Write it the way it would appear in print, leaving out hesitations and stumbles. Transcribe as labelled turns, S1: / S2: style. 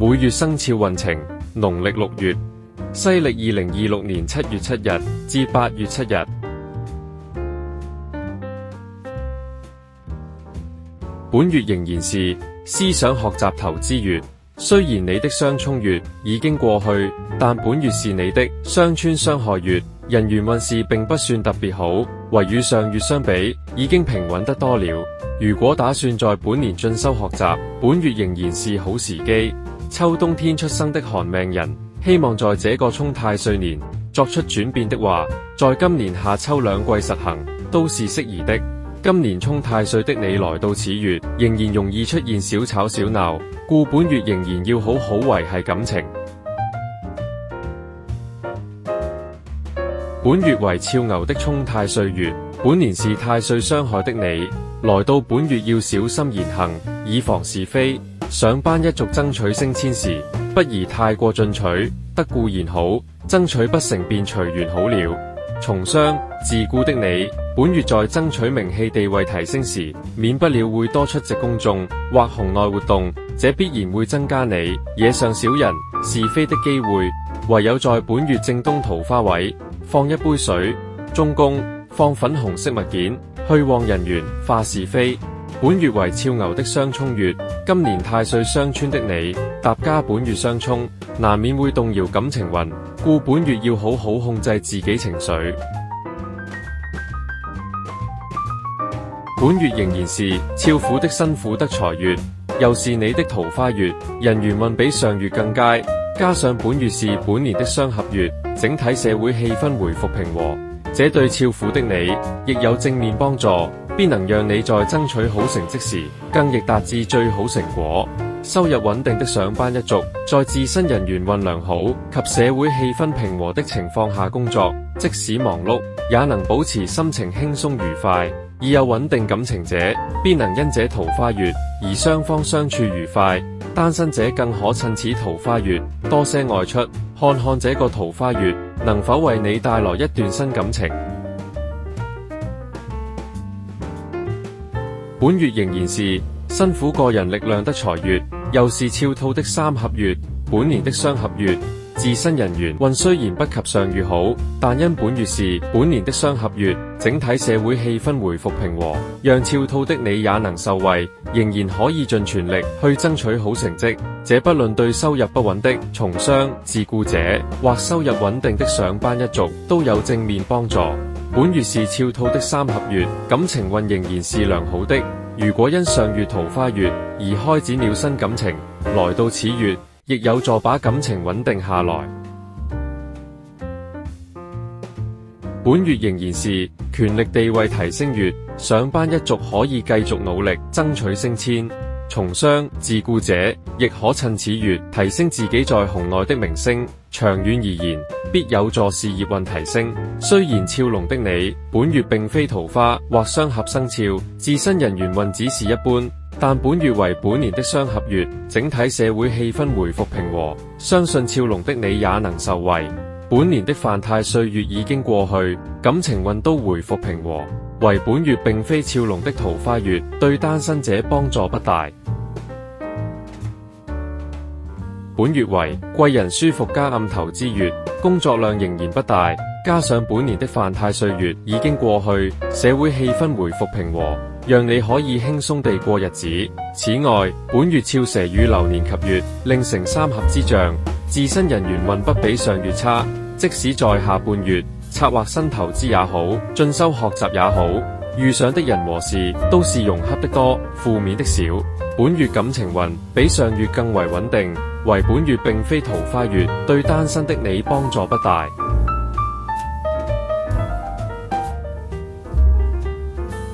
S1: 每月生肖運程，農曆6月，西曆2026年7月7日至8月7日。本月仍然是思想學習投資月，雖然你的相沖月已經過去，但本月是你的相穿相害月，人緣運勢並不算特別好，唯與上月相比已經平穩得多了。如果打算在本年進修學習，本月仍然是好時機。秋冬天出生的寒命人，希望在這個沖太歲年作出轉變的話，在今年夏秋兩季實行都是適宜的。今年沖太歲的你來到此月，仍然容易出現小吵小鬧，故本月仍然要好好維繫感情。本月為肖牛的沖太歲月，本年是太歲相害的你，來到本月要小心言行，以防是非。上班一族爭取升遷時，不宜太過進取，得固然好，爭取不成便隨緣好了。從商自僱的你，本月在爭取名氣地位提升時，免不了會多出席公眾或紅內活動，這必然會增加你惹上小人是非的機會。唯有在本月正東桃花位放一杯水，中宮放粉紅色物件，去旺人緣，化是非。本月為肖牛的相沖月，今年太歲相穿的你，搭加本月相沖，難免會動搖感情運，故本月要好好控制自己情緒。本月仍然是肖虎的辛苦得財月，又是你的桃花月，人緣運比上月更佳，加上本月是本年的相合月，整體社會氣氛回復平和，這對肖虎的你亦有正面幫助，必能讓你在爭取好成績時，更易達至最好成果。收入穩定的上班一族，在自身人緣運良好及社會氣氛平和的情況下工作，即使忙碌，也能保持心情輕鬆愉快。已有穩定感情者，必能因這桃花月而雙方相處愉快。單身者更可趁此桃花月多些外出，看看這個桃花月能否為你帶來一段新感情。本月仍然是辛苦個人力量得財月，又是肖兔的三合月，本年的相合月，自身人緣運雖然不及上月好，但因本月是本年的相合月，整體社會氣氛回復平和，讓肖兔的你也能受惠，仍然可以盡全力去爭取好成績。這不論對收入不穩的從商自僱者，或收入穩定的上班一族，都有正面幫助。本月是肖兔的三合月，感情運仍然是良好的。如果因上月桃花月而開展了新感情，來到此月亦有助把感情穩定下來。本月仍然是權力地位提升月，上班一族可以繼續努力爭取升遷，從商自僱者亦可趁此月提升自己在行內的名聲，長遠而言必有助事業運提升。雖然肖龍的你本月並非桃花或相合生肖，自身人緣運只是一般，但本月為本年的相合月，整體社會氣氛回復平和，相信肖龍的你也能受惠。本年的犯太歲月已經過去，感情運都回復平和，唯本月並非肖龍的桃花月，對單身者幫助不大。本月為貴人舒服加暗投資月，工作量仍然不大，加上本年的犯太歲月已經過去，社會氣氛回復平和，讓你可以輕鬆地過日子。此外，本月肖蛇與流年及月令成三合之象，自身人緣運不比上月差，即使在下半月策劃新投資也好，進修學習也好，遇上的人和事都是融洽的多，負面的少。本月感情運比上月更為穩定，唯本月並非桃花月，對單身的你幫助不大。